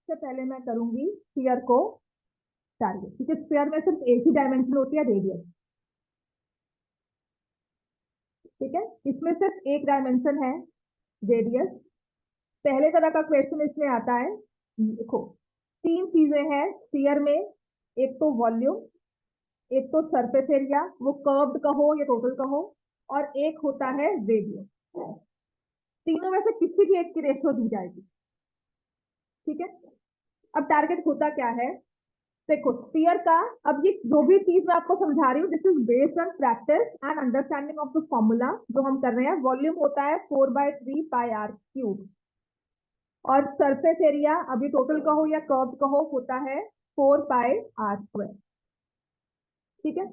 सबसे पहले मैं करूंगी स्फीयर को टारगेट, क्योंकि स्फीयर में सिर्फ एक ही डायमेंशन होती है, रेडियस। ठीक है, इसमें सिर्फ एक डायमेंशन है, रेडियस। पहले तरह का क्वेश्चन इसमें आता है, देखो 3 चीजें हैं स्फीयर में, एक तो वॉल्यूम, एक तो सरफेस एरिया, वो कर्व्ड कहो या टोटल कहो, और एक होता है रेडियस। तीनों में से किसी भी एक की रेशियो दी जाएगी। ठीक है, अब टारगेट होता क्या है, देखो स्फीयर का, अब ये जो भी चीज मैं आपको समझा रही हूँ, this is based on practice and understanding of the formula जो हम कर रहे हैं। वॉल्यूम होता है 4/3 पाई आर क्यूब, और सरफेस एरिया, अभी टोटल कहो या कर्व कहो, होता है 4 पाई आर स्क्वायर। ठीक है,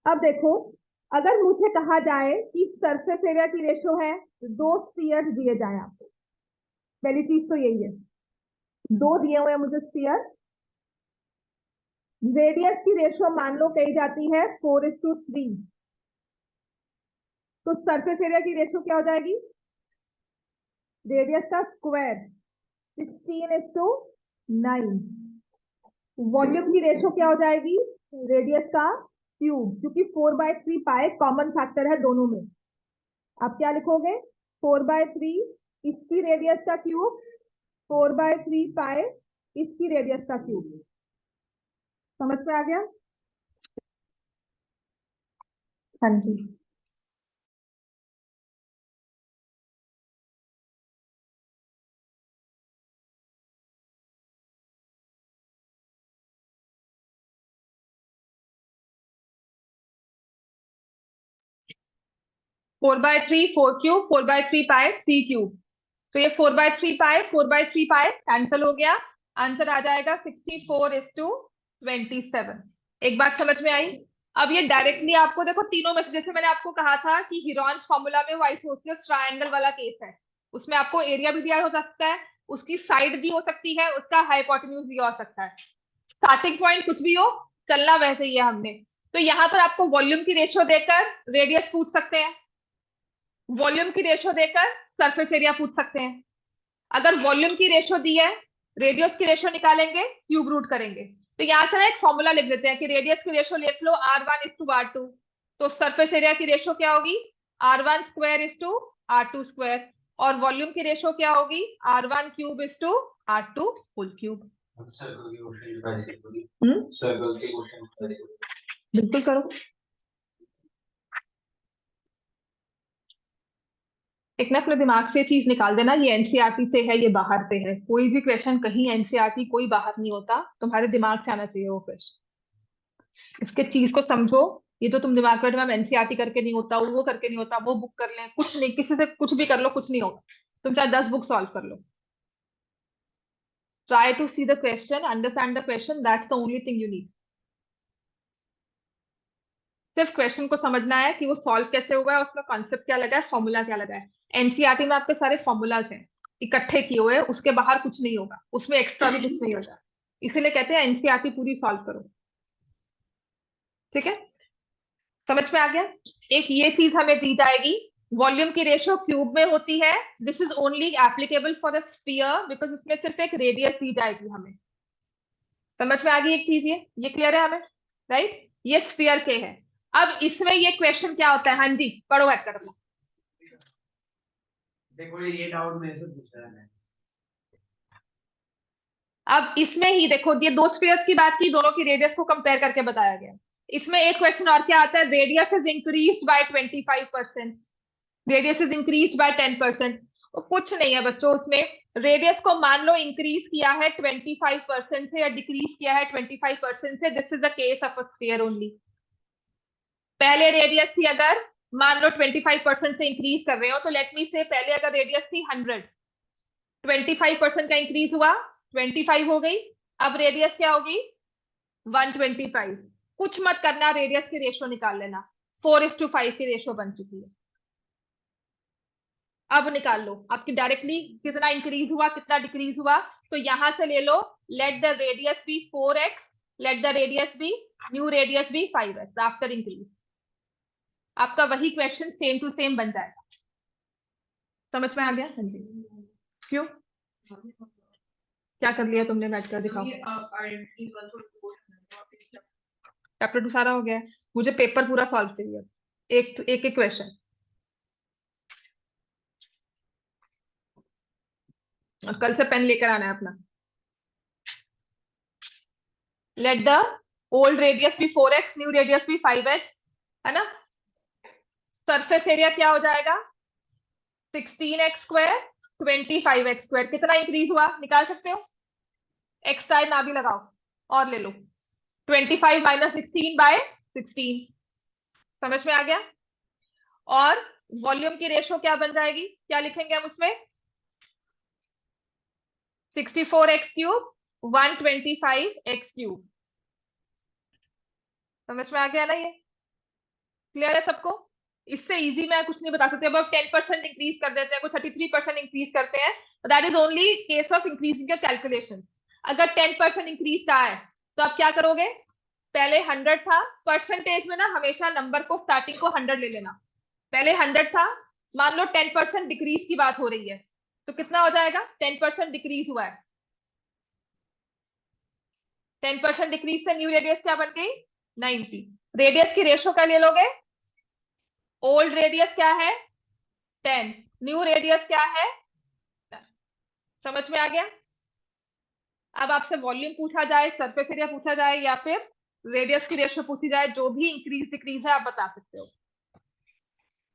अब देखो, अगर मुझे कहा जाए कि सरफेस एरिया की रेशियो है, 2 स्फीयर दिए जाए आपको, पहली चीज तो यही है, 2 दिए हुए हैं मुझे स्फीयर, रेडियस की रेशियो मान लो कही जाती है 4:3, तो सरफेस एरिया की रेशियो क्या हो जाएगी, रेडियस का स्क्वायर 16:9। वॉल्यूम की रेशियो क्या हो जाएगी, रेडियस का क्यूब, क्योंकि 4/3 पाए कॉमन फैक्टर है दोनों में। आप क्या लिखोगे, 4/3 इसकी रेडियस का क्यूब, 4/3 पाए इसकी रेडियस का क्यूब। समझ में आ गया? हाँ जी। 4/3 4 क्यूब, 4/3 पाए 3 क्यूब, तो ये 4/3 पाए 4/3 पाए कैंसिल हो गया, आंसर आ जाएगा 64:27। एक बात समझ में आई? अब ये डायरेक्टली आपको देखो तीनों में से, जैसे मैंने आपको कहा था कि हीरॉन्स फॉर्मूला में वो आइसोसेलेस ट्रायंगल वाला केस है, उसमें आपको एरिया भी दिया हो सकता है, उसकी साइड दी हो सकती है, उसका हाइपोटेन्यूज दिया हो सकता है, स्टार्टिंग पॉइंट कुछ भी हो, चलना वैसे ही है हमने। तो यहाँ पर आपको वॉल्यूम की रेशियो देकर रेडियस पूछ सकते हैं, वॉल्यूम की रेशियो देकर सरफेस एरिया पूछ सकते हैं। अगर वॉल्यूम की रेशियो दी है, रेडियस की रेशियो निकालेंगे, क्यूब रूट करेंगे। तो यहां से ना एक फॉर्मूला लिख देते हैं कि रेडियस की रेशियो लिख लो R1:R2, तो सरफेस एरिया की रेशियो क्या होगी, R1² और वॉल्यूम की रेशियो क्या होगी, R1³ बिल्कुल करो। एक ना अपने दिमाग से चीज निकाल देना, ये एनसीईआरटी से है, ये बाहर पे है, कोई भी क्वेश्चन कहीं एनसीईआरटी कोई बाहर नहीं होता, तुम्हारे दिमाग से आना चाहिए वो क्वेश्चन। इसके चीज को समझो, ये तो तुम दिमाग में मैम एनसीईआरटी करके नहीं होता, वो करके नहीं होता, वो बुक कर लें, कुछ नहीं, किसी से कुछ भी कर लो, कुछ नहीं होगा, तुम चाहे 10 बुक सॉल्व कर लो। Try to see the question, understand the question, that's the only thing you need. सिर्फ क्वेश्चन को समझना है कि वो सॉल्व कैसे हुआ है, उसमें कॉन्सेप्ट क्या लगा है, फॉर्मूला क्या लगा है। एनसीईआरटी में आपके सारे फॉर्मूलाज हैं इकट्ठे किए हुए, उसके बाहर कुछ नहीं होगा, उसमें एक्स्ट्रा भी कुछ नहीं होगा, इसीलिए कहते हैं एनसीईआरटी पूरी सॉल्व करो। ठीक है, समझ में आ गया? एक ये चीज हमें दी जाएगी, वॉल्यूम की रेशियो क्यूब में होती है, this is only applicable for a sphere because उसमें सिर्फ एक रेडियस दी जाएगी हमें। समझ में आ गई एक चीज, ये क्लियर है हमें, राइट? ये स्फीयर के है। अब इसमें ये क्वेश्चन क्या होता है, हाँ जी पढ़ो, हट कर अपना। देखो ये डाउट मेरे से पूछ रहा है। अब इसमें ही देखो, ये 2 स्फीयर्स की बात की, दोनों की रेडियस को कंपेयर करके बताया गया। इसमें एक क्वेश्चन और क्या आता है, radius is increased by 25%, radius is increased by 10%। तो कुछ नहीं है बच्चों, उसमें रेडियस को मान लो इंक्रीज किया है 25% से या डिक्रीज किया है 25% से, this is the case of a sphere only. पहले रेडियस थी, अगर मान लो 25% से इंक्रीज कर रहे हो, तो लेट मी से पहले अगर रेडियस थी 100, 25% का इंक्रीज हुआ 25 हो गई, अब रेडियस क्या होगी 125। कुछ मत करना, रेडियस की रेशियो निकाल लेना, 4:5 की रेशियो बन चुकी है। अब निकाल लो आपकी डायरेक्टली कितना इंक्रीज हुआ कितना डिक्रीज हुआ, तो यहां से ले लो, let the radius be 4x, let the radius be new radius be 5x after increase. आपका वही क्वेश्चन सेम टू सेम बन जाएगा। समझ में आ गया? हाँ जी। क्यों? क्या कर लिया तुमने बैठकर, दिखाओ। चैप्टर 2 सारा हो गया है, मुझे पेपर पूरा सॉल्व चाहिए, एक एक क्वेश्चन। और कल से पेन लेकर आना है अपना। Let the old radius be 4x, new radius be 5x, है ना। सरफेस एरिया क्या हो जाएगा, 16x स्क्वायर 25x स्क्वायर। कितना इंक्रीज हुआ निकाल सकते हो, एक्स टाइम ना भी लगाओ और ले लो, 25 माइनस 16 बाय 16। समझ में आ गया। और वॉल्यूम की रेशो क्या बन जाएगी, क्या लिखेंगे हम उसमें, 64x क्यूब 125x क्यूब। समझ में आ गया ना, ये क्लियर है सबको। इससे इजी मैं कुछ नहीं बता सकती। अब 10% इंक्रीज कर देते हैं, कोई 33% इंक्रीज करते हैं, that is only case of increasing your calculations. अगर 10% इंक्रीज का है तो आप क्या करोगे, पहले 100 था, परसेंटेज में ना हमेशा नंबर को स्टार्टिंग को 100 ले लेना। पहले 100 था, मान लो 10% डिक्रीज की बात हो रही है, तो कितना हो जाएगा, 10% डिक्रीज हुआ है, 10% डिक्रीज से न्यू रेडियस क्या बन गई, 90। रेडियस की रेशो क्या ले लोगे, ओल्ड रेडियस क्या है 10, न्यू रेडियस क्या है 10। समझ में आ गया। अब आपसे वॉल्यूम पूछा जाए, सरफेस एरिया पूछा जाए, या फिर रेडियस की रेशियो पूछी जाए, जो भी इंक्रीज डिक्रीज है आप बता सकते हो।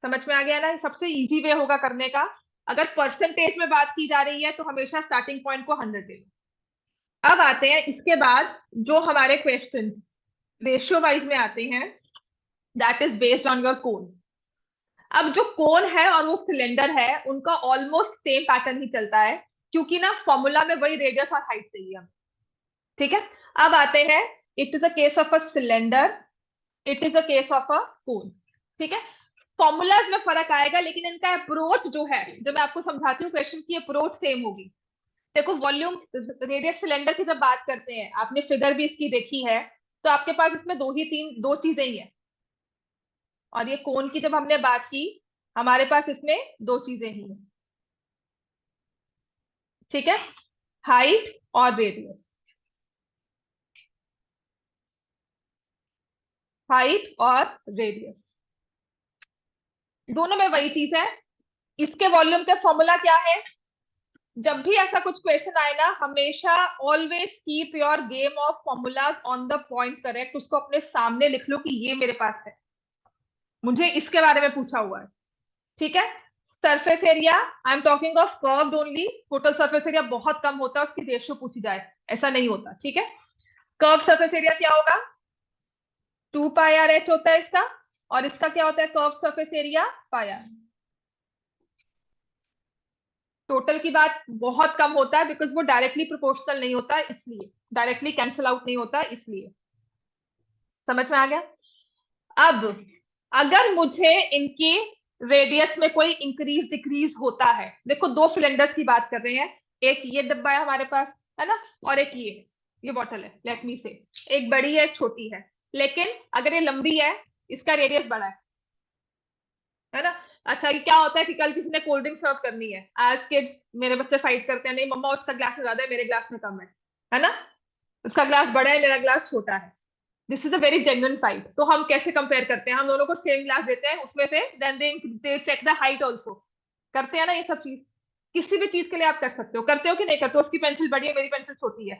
समझ में आ गया ना, सबसे इजी वे होगा करने का। अगर परसेंटेज में बात की जा रही है तो हमेशा स्टार्टिंग पॉइंट को 100 ले लो। अब आते हैं इसके बाद जो हमारे क्वेश्चंस रेशियो वाइज में आते हैं, that is based on your cone. अब जो कोन है और वो सिलेंडर है, उनका ऑलमोस्ट सेम पैटर्न ही चलता है, क्योंकि ना फॉर्मूला में वही रेडियस और हाइट चाहिए हमें। ठीक है, अब आते हैं, it is a case of a cylinder, it is a case of a cone. ठीक है, फॉर्मूलाज में फर्क आएगा, लेकिन इनका अप्रोच जो है, जो मैं आपको समझाती हूँ, क्वेश्चन की अप्रोच सेम होगी। देखो, वॉल्यूम रेडियस सिलेंडर की जब बात करते हैं, आपने फिगर भी इसकी देखी है, तो आपके पास इसमें दो चीजें ही है। और ये कोन की जब हमने बात की, हमारे पास इसमें दो चीजें ही है। ठीक है, हाइट और रेडियस, हाइट और रेडियस दोनों में वही चीज है। इसके वॉल्यूम का फॉर्मूला क्या है, जब भी ऐसा कुछ क्वेश्चन आए ना, हमेशा always keep your game of formulas on the point correct. उसको अपने सामने लिख लो कि ये मेरे पास है, मुझे इसके बारे में पूछा हुआ है। ठीक है, surface area, I am talking of curved only. Total surface area बहुत कम होता है, उसकी रेशियो पूछी जाए ऐसा नहीं होता। ठीक है, कर्व सरफेस एरिया क्या होगा, 2 पाई आर एच होता है इसका, और इसका क्या होता है, curve surface area pi r. Total की बात बहुत कम होता है, बिकॉज वो डायरेक्टली प्रोपोर्शनल नहीं होता है, इसलिए डायरेक्टली कैंसिल आउट नहीं होता है, इसलिए। समझ में आ गया। अब अगर मुझे इनकी रेडियस में कोई इंक्रीज डिक्रीज होता है, देखो दो सिलेंडर्स की बात कर रहे हैं, एक ये डब्बा है हमारे पास, है ना, और एक ये बॉटल है, लेट मी से, एक बड़ी है एक छोटी है। लेकिन अगर ये लंबी है, इसका रेडियस बड़ा है ना। अच्छा, ये क्या होता है कि कल किसी ने कोल्ड ड्रिंक सर्व करनी है, आज किड्स मेरे बच्चे फाइट करते हैं, नहीं मम्मा उसका ग्लास में ज्यादा है, मेरे ग्लास में कम है ना, उसका ग्लास बड़ा है मेरा ग्लास छोटा है। This is a very genuine fight. तो हम कैसे कंपेयर करते हैं, हम दोनों को सेम ग्लास देते हैं, उसमें से then they check the height also. करते हैं ना ये सब चीज, किसी भी चीज के लिए आप कर सकते हो, करते हो कि नहीं करते हो, उसकी पेंसिल बड़ी है मेरी पेंसिल छोटी है,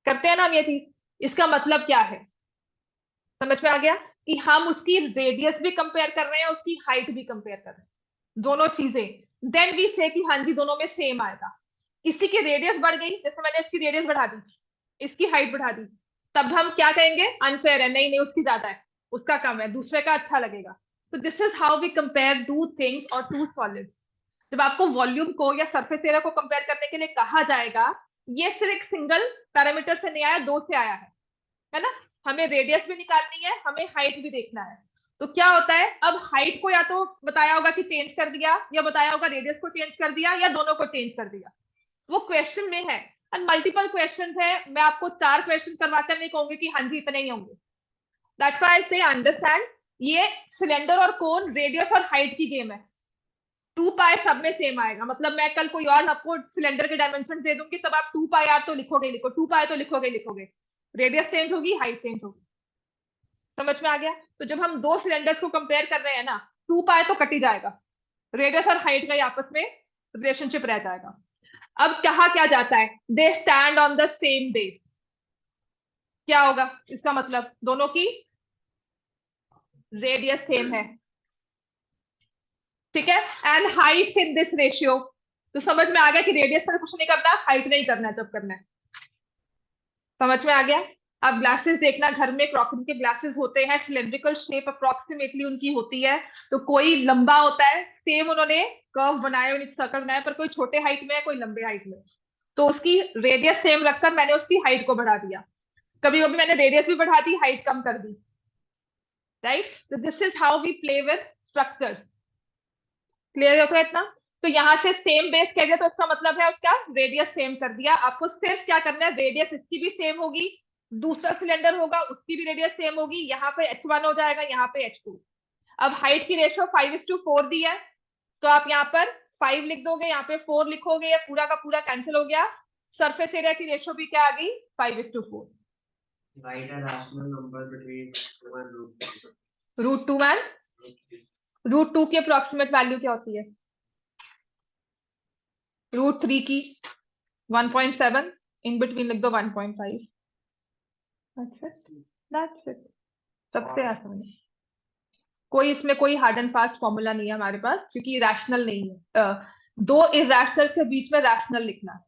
करते हैं ना हम ये चीज। इसका मतलब क्या है, समझ में आ गया, कि हम उसकी रेडियस भी कंपेयर कर रहे हैं, उसकी हाइट भी कंपेयर कर रहे हैं, दोनों चीजें। देन वी से कि हाँ जी दोनों में सेम आएगा। किसी की रेडियस बढ़ गई, जैसे मैंने इसकी रेडियस बढ़ा दी, इसकी हाइट बढ़ा दी, तब हम क्या कहेंगे, अनफेयर है, नहीं नहीं उसकी ज्यादा है, उसका कम है, दूसरे का अच्छा लगेगा। तो this is how we compare two things और टू सॉलिड्स। जब आपको वॉल्यूम को या सरफेस एरिया को कंपेयर करने के लिए कहा जाएगा, ये सिर्फ एक सिंगल पैरामीटर से नहीं आया, दो से आया है ना। हमें रेडियस भी निकालनी है, हमें हाइट भी देखना है। तो क्या होता है, अब हाइट को या तो बताया होगा कि चेंज कर दिया, या बताया होगा रेडियस को चेंज कर दिया, या दोनों को चेंज कर दिया, वो क्वेश्चन में है। और मल्टीपल क्वेश्चंस है, मैं आपको 4 क्वेश्चन करवाकर नहीं कहूंगी कि हाँ जी इतने ही होंगे। दैट्स व्हाई आई से अंडरस्टैंड, ये सिलेंडर और कोन रेडियस और हाइट की गेम है। 2 पाई सब में सेम आएगा, मतलब मैं कल कोई और आपको सिलेंडर के डायमेंशन दे दूंगी तब आप 2 पाई आर तो लिखोगे, लिखो 2 पाई तो लिखोगे, रेडियस चेंज होगी, हाइट चेंज होगी। समझ में आ गया? तो जब हम दो सिलेंडर्स को कंपेयर कर रहे हैं ना, 2 पाई तो कट ही जाएगा, रेडियस और हाइट का ही आपस में रिलेशनशिप रह जाएगा। अब कहा क्या जाता है, they stand on the same base. क्या होगा इसका मतलब, दोनों की रेडियस सेम है, ठीक है, and height in this ratio. तो समझ में आ गया कि रेडियस से कुछ नहीं करना, हाइट नहीं करना जब करना है। समझ में आ गया? अब ग्लासेस देखना, घर में क्रॉकरी के ग्लासेस होते हैं, सिलेंड्रिकल शेप अप्रोक्सीमेटली उनकी होती है। तो कोई लंबा होता है, सेम उन्होंने कर्व बनाए, उन्हें सर्कल बनाए, पर कोई छोटे हाइट में है, कोई लंबे हाइट में, तो उसकी रेडियस सेम रखकर मैंने उसकी हाइट को बढ़ा दिया। कभी कभी मैंने रेडियस भी बढ़ा दी, हाइट कम कर दी, राइट? तो this is how we play with structures. Clear होता है इतना? तो यहां से सेम बेस कह दिया तो इसका मतलब है उसका रेडियस सेम कर दिया। आपको सिर्फ क्या करना है, रेडियस इसकी भी सेम होगी, दूसरा सिलेंडर होगा उसकी भी रेडियस सेम होगी, यहाँ पे H1 हो जाएगा, यहाँ पे H2। अब हाइट की रेशियो 5:4 दी है, तो आप यहाँ पर 5 लिख दोगे, यहाँ पे 4 लिखोगे, या पूरा का पूरा कैंसिल हो गया। सरफेस एरिया की रेशियो भी क्या आ गई, 5:4। Write a rational number between x1 and root √2 and √2 की अप्रोक्सीमेट वैल्यू क्या होती है, √3 की 1.7, इन बिटवीन लिख दो 1.5। अच्छा, दैट्स इट, सबसे आसान है। कोई इसमें कोई हार्ड एंड फास्ट फॉर्मूला नहीं है हमारे पास, क्योंकि रैशनल नहीं है। दो इरेशनल के बीच में रैशनल लिखना है,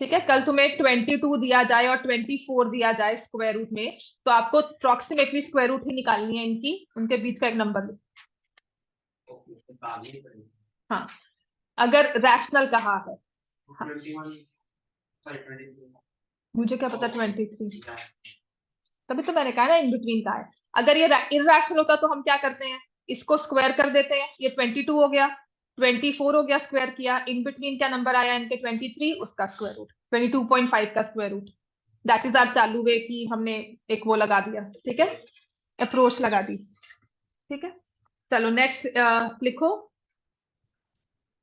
ठीक है? कल तुम्हें 22 दिया जाए और 24 दिया जाए स्क्वायर रूट में, तो आपको अप्रोक्सीमेटली स्क्वायर रूट ही निकालनी है इनकी, उनके बीच का एक नंबर लिखो। हाँ, अगर रैशनल कहा है। हाँ, 21 sorry 23 मुझे क्या पता 23, तभी तो मैंने कहा ना इन बिटवीन का है। अगर ये इरैशनल होता तो हम क्या करते हैं, इसको स्क्वायर कर देते हैं, ये 22 हो गया, 24 हो गया, स्क्वायर किया, इन बिटवीन क्या नंबर आया इनके 23, उसका स्क्वायर रूट 22.5 का square root. That is our चालू वे की हमने एक वो लगा दिया, ठीक है, अप्रोच लगा दी, ठीक है। चलो नेक्स्ट लिखो,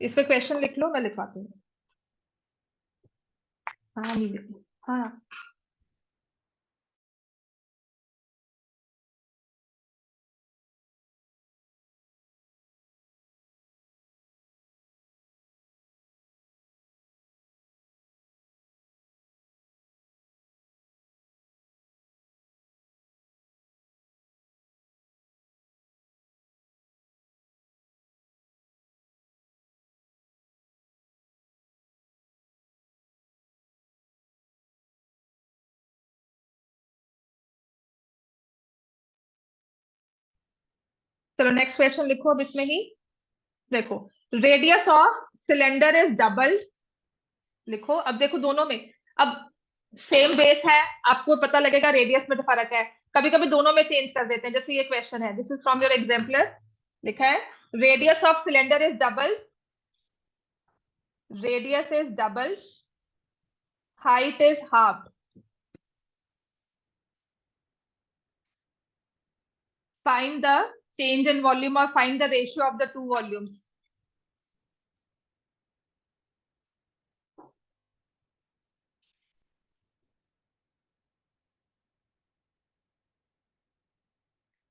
इस पे क्वेश्चन लिख लो, मैं लिखवाती हूँ। हाँ नहीं लिखी, हाँ चलो नेक्स्ट क्वेश्चन लिखो अब इसमें ही। देखो, radius of cylinder is double, लिखो। अब देखो दोनों में, अब सेम बेस है, आपको पता लगेगा रेडियस में फर्क है, कभी कभी दोनों में चेंज कर देते हैं। जैसे ये क्वेश्चन है, this is from your exemplar, लिखा है radius of cylinder is double, radius is double, height is half, find the change in volume or find the ratio of the two volumes।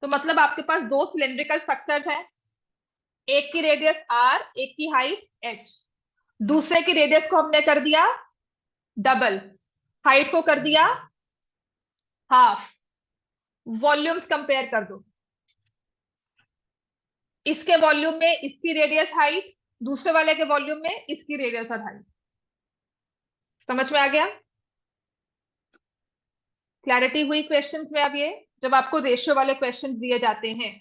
तो मतलब आपके पास दो सिलेंड्रिकल स्ट्रक्चर्स हैं, एक की radius r, एक की हाइट h, दूसरे की रेडियस को हमने कर दिया डबल, हाइट को कर दिया हाफ, वॉल्यूम्स कंपेयर कर दो, इसके वॉल्यूम में इसकी रेडियस हाइट, दूसरे वाले के वॉल्यूम में इसकी रेडियस और हाइट। समझ में आ गया? क्लैरिटी हुई क्वेश्चंस में? अब ये जब आपको रेशियो वाले क्वेश्चंस दिए जाते हैं,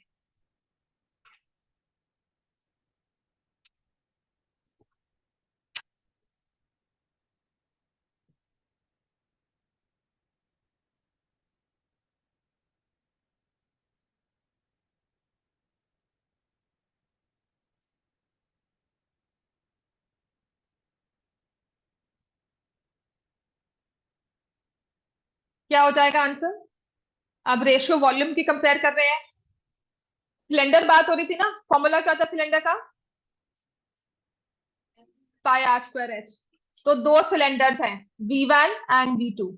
क्या हो जाएगा आंसर? अब रेशियो वॉल्यूम की कंपेयर कर रहे हैं, सिलेंडर बात हो रही थी ना, फॉर्मूला क्या था सिलेंडर का, पाई आर स्क्वायर एच। तो दो सिलेंडर्स हैं V1 एंड V2।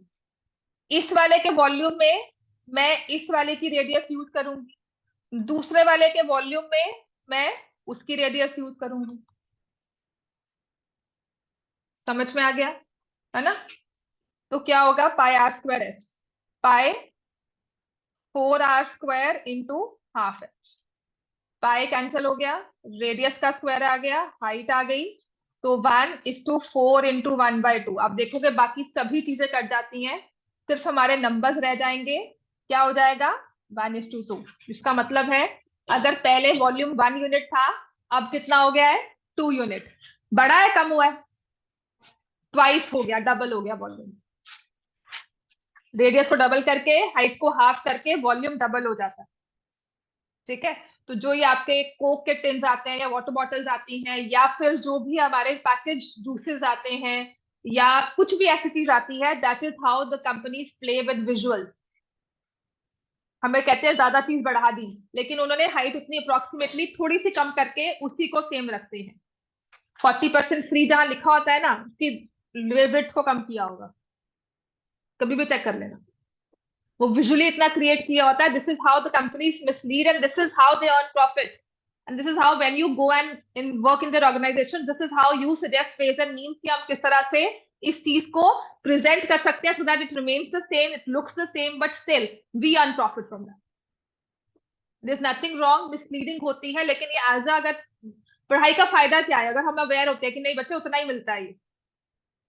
इस वाले के वॉल्यूम में मैं इस वाले की रेडियस यूज करूंगी, दूसरे वाले के वॉल्यूम में मैं उसकी रेडियस यूज करूंगी। समझ में आ गया है ना? तो क्या होगा, pi r square h, pi 4r square into half h. Pi cancel हो गया, रेडियस का स्क्वायर आ गया, हाइट आ गई, तो 1:4 इंटू 1/2। आप देखोगे बाकी सभी चीजें कट जाती हैं, सिर्फ हमारे नंबर्स रह जाएंगे। क्या हो जाएगा, 1:2। इसका मतलब है अगर पहले वॉल्यूम 1 यूनिट था, अब कितना हो गया है, 2 यूनिट। बड़ा है कम हुआ है, ट्वाइस हो गया, डबल हो गया वॉल्यूम। रेडियस को डबल करके, हाइट को हाफ करके वॉल्यूम डबल हो जाता है। ठीक है, तो जो ये आपके कोक के टिन्स आते हैं या वाटर बॉटल्स आती हैं, या फिर जो भी हमारे पैकेज जूसेस आते हैं, या कुछ भी ऐसी चीज आती है, that is how the companies play with visuals. हमें कहते हैं ज्यादा चीज बढ़ा दी, लेकिन उन्होंने हाइट उतनी अप्रोक्सीमेटली थोड़ी सी कम करके उसी को सेम रखते हैं। 40% फ्री जहां लिखा होता है ना, उसकी विड्थ को कम किया होगा, कभी भी चेक कर लेना। वो विजुअली इतना क्रिएट किया होता है। This is how the companies mislead and this is how they earn profits, and this is how when you go and in work in their organization, this is how you suggest ways and means कि हम किस तरह से इस चीज को present कर सकते हैं, so that it remains the same, it looks the same, but still we earn profit from that. There is nothing wrong, misleading होती है, लेकिन ये एज अगर पढ़ाई का फायदा क्या है, अगर हम अवेयर होते हैं कि नहीं बच्चे उतना ही मिलता है।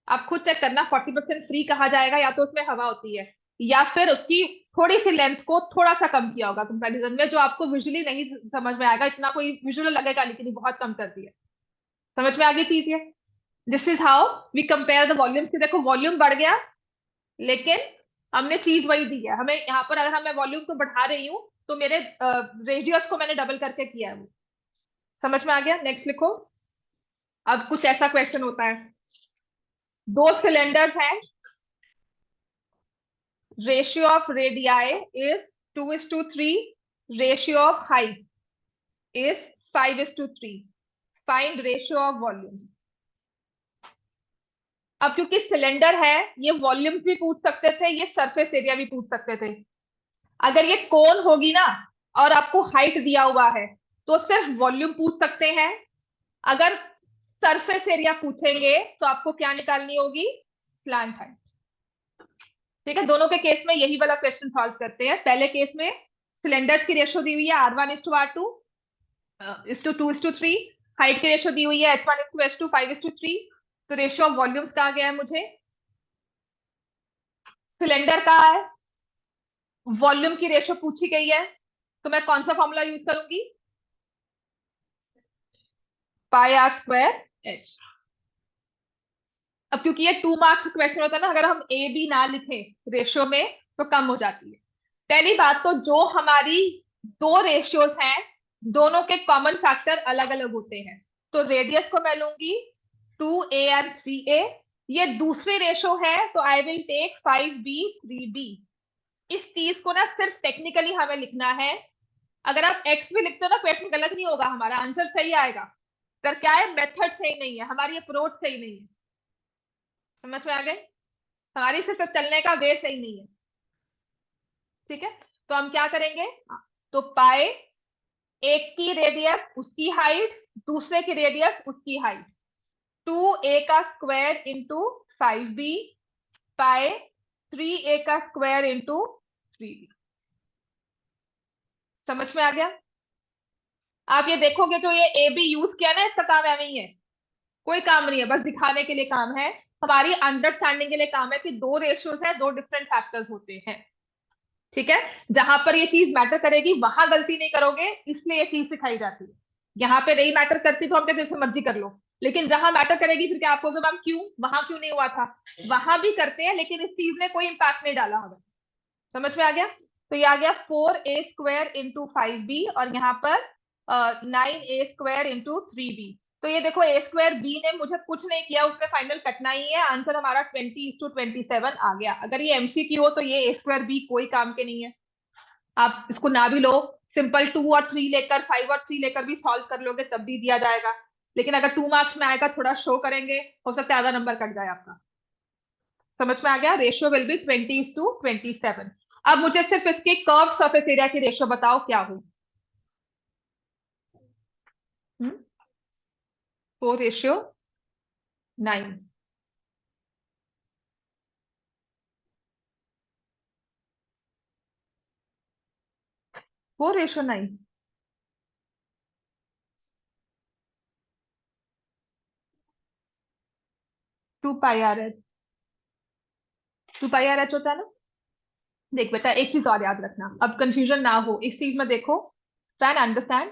आप खुद चेक करना, 40% फ्री कहा जाएगा, या तो उसमें हवा होती है, या फिर उसकी थोड़ी सी लेंथ को थोड़ा सा कम किया होगा कंपैरिजन में, जो आपको विजुअली नहीं समझ में आएगा, इतना कोई विजुअल लगेगा लेकिन ये बहुत कम कर दिया। समझ में आ गई चीज ये? This is how we compare the volumes. की देखो वॉल्यूम बढ़ गया, लेकिन हमने चीज वही दी है हमें। यहाँ पर अगर मैं वॉल्यूम को बढ़ा रही हूँ, तो मेरे रेडियस को मैंने डबल करके किया है वो। समझ में आ गया? नेक्स्ट लिखो। अब कुछ ऐसा क्वेश्चन होता है, दो सिलेंडर्स हैं, ratio of radii is 2:3, ratio of height is 5:3, find ratio of volumes। अब क्योंकि सिलेंडर है, ये वॉल्यूम्स भी पूछ सकते थे, ये सरफेस एरिया भी पूछ सकते थे। अगर ये कोन होगी ना और आपको हाइट दिया हुआ है, तो सिर्फ वॉल्यूम पूछ सकते हैं। अगर सरफेस एरिया पूछेंगे तो आपको क्या निकालनी होगी, स्लैंट हाइट। ठीक है, दोनों के केस में यही वाला क्वेश्चन सॉल्व करते हैं। पहले केस में सिलेंडर्स की रेशियो दी हुई है R1:R2:2:3, हाइट की रेशियो दी हुई है H1:H2 5:3। तो रेशियो ऑफ वॉल्यूम्स कहा गया है मुझे, सिलेंडर का है, वॉल्यूम की रेशियो पूछी गई है, तो मैं कौन सा फॉर्मूला यूज करूंगी, पाई आर स्क्वायर एच। अब क्योंकि ये 2 मार्क्स क्वेश्चन होता है ना, अगर हम ए बी ना लिखें रेशियो में तो कम हो जाती है। पहली बात तो जो हमारी दो रेशियोज हैं, दोनों के कॉमन फैक्टर अलग अलग होते हैं। तो रेडियस को मैं लूंगी 2a एंड 3a। ये दूसरी रेशियो है, तो I will take 5b 3b। इस चीज को ना सिर्फ टेक्निकली हमें लिखना है। अगर आप x भी लिखते हो ना, क्वेश्चन गलत नहीं होगा, हमारा आंसर सही आएगा। पर क्या है, मेथड सही नहीं है, हमारी अप्रोच सही नहीं है। समझ में आ गई? हमारी सिर्फ चलने का वे सही नहीं है। ठीक है, तो हम क्या करेंगे, तो पाए एक की रेडियस उसकी हाइट, दूसरे की रेडियस उसकी हाइट, 2a का स्क्वायर इंटू 5b, पाए 3a का स्क्वायर इंटू 3b। समझ में आ गया? आप ये देखोगे जो ये ए बी यूज किया ना, इसका काम है नहीं है, कोई काम नहीं है, बस दिखाने के लिए काम है, हमारी अंडरस्टैंडिंग के लिए काम है कि दो रेशियोज है, दो डिफरेंट फैक्टर्स होते हैं। ठीक है, जहां पर ये चीज मैटर करेगी वहां गलती नहीं करोगे, इसलिए ये चीज सिखाई जाती है। यहाँ पे नहीं मैटर करती तो हम कहते जैसे मर्जी कर लो, लेकिन जहां मैटर करेगी फिर क्या आप कहोगे मैम क्यों, वहां क्यों नहीं हुआ था? वहां भी करते हैं, लेकिन इस चीज ने कोई इंपैक्ट नहीं डाला होगा। समझ में आ गया? तो ये आ गया 4a स्क्वायर इंटू 5b, और यहाँ पर 9a स्क्वायर इंटू 3b। तो ये देखो ए स्क्वायर बी ने मुझे कुछ नहीं किया, उसने फाइनल कटना ही है, आंसर हमारा 20:27 आ गया। अगर ये एमसीक्यू हो तो ये ए स्क्वायर बी कोई काम के नहीं है, आप इसको ना भी लो, सिंपल 2 और 3 लेकर 5 और 3 लेकर भी सॉल्व कर लोगे तब भी दिया जाएगा। लेकिन अगर 2 मार्क्स में आएगा थोड़ा शो करेंगे, हो सकता है आधा नंबर कट जाए आपका। समझ में आ गया? Ratio will be 20:27। अब मुझे सिर्फ इसके कर्व्ड सरफेस एरिया की रेशियो बताओ क्या हो। 4:9। 4:9। 2 पाई आर एच। 2 पाई आर एच होता है ना। देख बेटा, एक चीज और याद रखना, अब कंफ्यूजन ना हो इस चीज में। देखो, ट्राई एंड अंडरस्टैंड।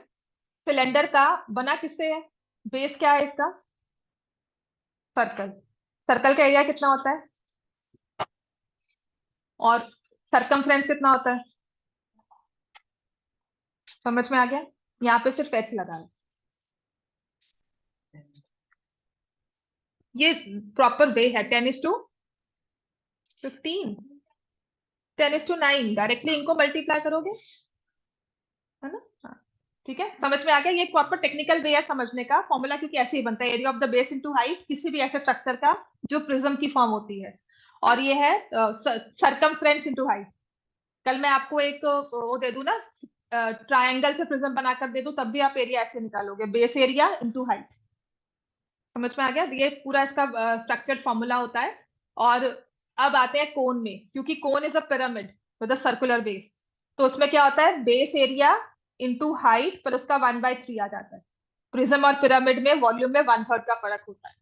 सिलेंडर का बना किससे है? बेस क्या है इसका? सर्कल। सर्कल का एरिया कितना होता है? और सरकमफ्रेंस कितना होता है? समझ में आ गया? यहाँ पे सिर्फ एच लगा है। ये प्रॉपर वे है। 10:15, 10:9। डायरेक्टली इनको मल्टीप्लाई करोगे, है ना? हाँ, ठीक है, समझ में आ गया। ये प्रॉपर टेक्निकल वे है समझने का फॉर्मूला, क्योंकि ऐसे ही बनता है area of the base into height किसी भी ऐसे स्ट्रक्चर का जो प्रिज्म की फॉर्म होती है। और ये है सरकमफ्रेंस इनटू हाइट। कल मैं आपको एक वो दे दूं ना, ट्रायंगल से प्रिज्म बनाकर दे दूं, तब भी आप एरिया ऐसे निकालोगे, बेस एरिया इनटू हाइट। समझ में आ गया? ये पूरा इसका स्ट्रक्चर्ड फॉर्मूला होता है। और अब आते हैं कोन में, क्योंकि cone is a pyramid with a circular base. तो उसमें क्या होता है? बेस एरिया इनटू हाइट पर उसका 1/3 आ जाता है। प्रिज्म और पिरामिड में वॉल्यूम में 1/3 का फर्क होता है,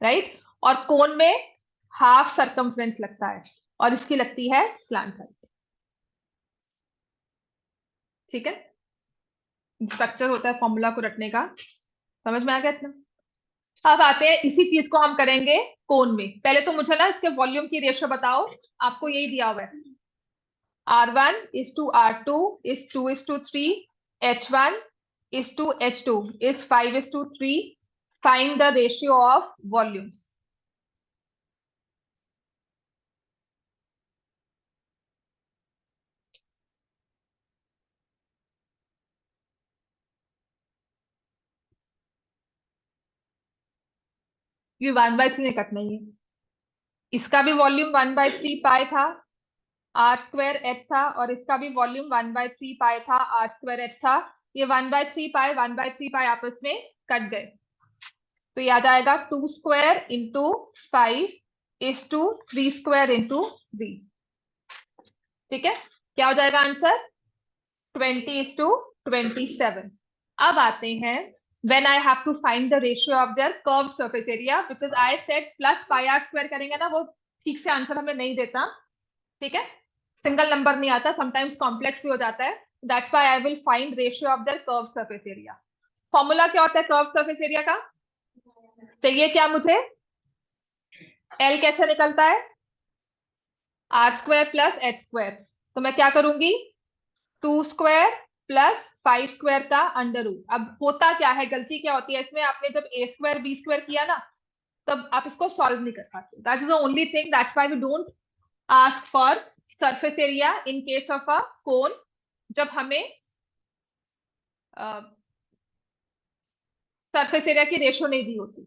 राइट? और कोन में हाफ सरकमफ्रेंस लगता है, और इसकी लगती है स्लैंट हाइट। ठीक है, स्ट्रक्चर होता है फॉर्मूला को रटने का। समझ में आ गया इतना? अब आते हैं, इसी चीज को हम करेंगे कोन में। पहले तो मुझे ना इसके वॉल्यूम की रेशियो बताओ। आपको यही दिया हुआ है, R1:R2 is 2:3, H1 is to H2 is 5:3. Find the ratio of volumes. ये 1/3 नहीं कटना ही है। इसका भी वॉल्यूम 1/3 पाई था, R²H था, और इसका भी वॉल्यूम 1/3 पाई था, R²H था। ये 1/3 पाई 1/3 पाई आपस में कट गए, तो ये आ जाएगा 2² इंटू 5:3² इंटू 3। ठीक है, क्या हो जाएगा आंसर? 20:27। अब आते हैं, when I have to find the ratio of their curved surface area, because I said plus pi r² करेंगे ना, वो ठीक से आंसर हमें नहीं देता। ठीक है, सिंगल नंबर नहीं आता, समटाइम्स कॉम्प्लेक्स भी हो जाता है। That's why I will find ratio of their curved surface area। Formula क्या होता है कर्व्ड सरफेस एरिया का? चाहिए क्या मुझे? एल कैसे निकलता है? R² plus H²। तो मैं क्या करूंगी? 2² प्लस 5² का अंडर रूट। अब होता क्या है, गलती क्या होती है इसमें, आपने जब A² B² किया ना, तब आप इसको सॉल्व नहीं कर पाते। That is the only thing, that's why we don't ask for surface area in case of a cone, जब हमें सरफेस एरिया की रेशियो नहीं दी होती।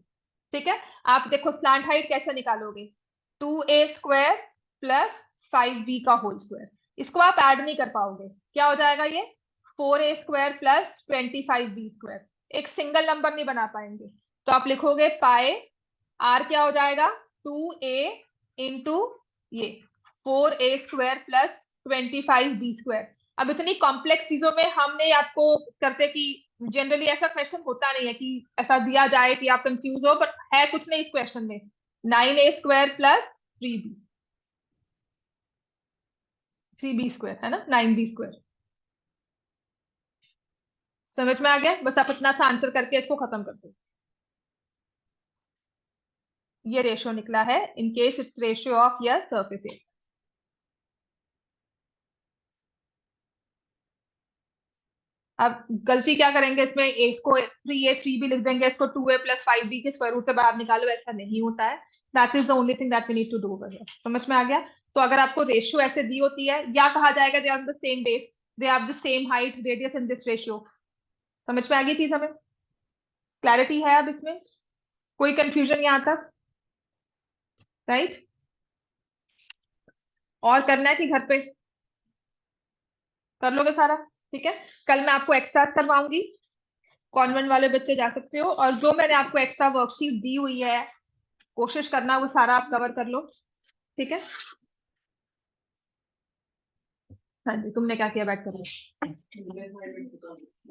ठीक है, आप देखो स्लैंट हाइट कैसे निकालोगे? 2A² प्लस 5B का होल स्क्वायर। इसको आप ऐड नहीं कर पाओगे, क्या हो जाएगा ये? 4A² plus 25B²। एक सिंगल नंबर नहीं बना पाएंगे, तो आप लिखोगे पाए आर क्या हो जाएगा? 2A इंटू ये 4A² प्लस 25B²। अब इतनी कॉम्प्लेक्स चीजों में हमने आपको करते कि जनरली ऐसा क्वेश्चन होता नहीं है कि ऐसा दिया जाए कि आप कंफ्यूज हो, बट है कुछ नहीं इस क्वेश्चन में। 9A² प्लस 3B² है ना, 9B²। समझ में आ गया? बस आप इतना सा आंसर करके इसको खत्म कर दो। ये रेशियो निकला है in case it's ratio of your surface area. अब गलती क्या करेंगे इसमें, इसको 3A 3B लिख देंगे, इसको 2A प्लस 5B के स्क्वायर रूट से बाहर निकालो, ऐसा नहीं होता है। That is the only thing that we need to do. समझ में आ गया? तो अगर आपको रेशियो ऐसे दी होती है, या कहा जाएगा they are the same base, they have the same height radius in this ratio. समझ में आ गई चीज हमें? क्लैरिटी है अब इसमें? कोई कंफ्यूजन यहाँ तक? राइट? और करना है कि घर पे कर लोगे सारा? ठीक है, कल मैं आपको एक्स्ट्रा करवाऊंगी, कॉन्वेंट वाले बच्चे जा सकते हो, और जो मैंने आपको एक्स्ट्रा वर्कशीट दी हुई है कोशिश करना वो सारा आप कवर कर लो। ठीक है, हाँ जी, तुमने क्या किया बैठ कर?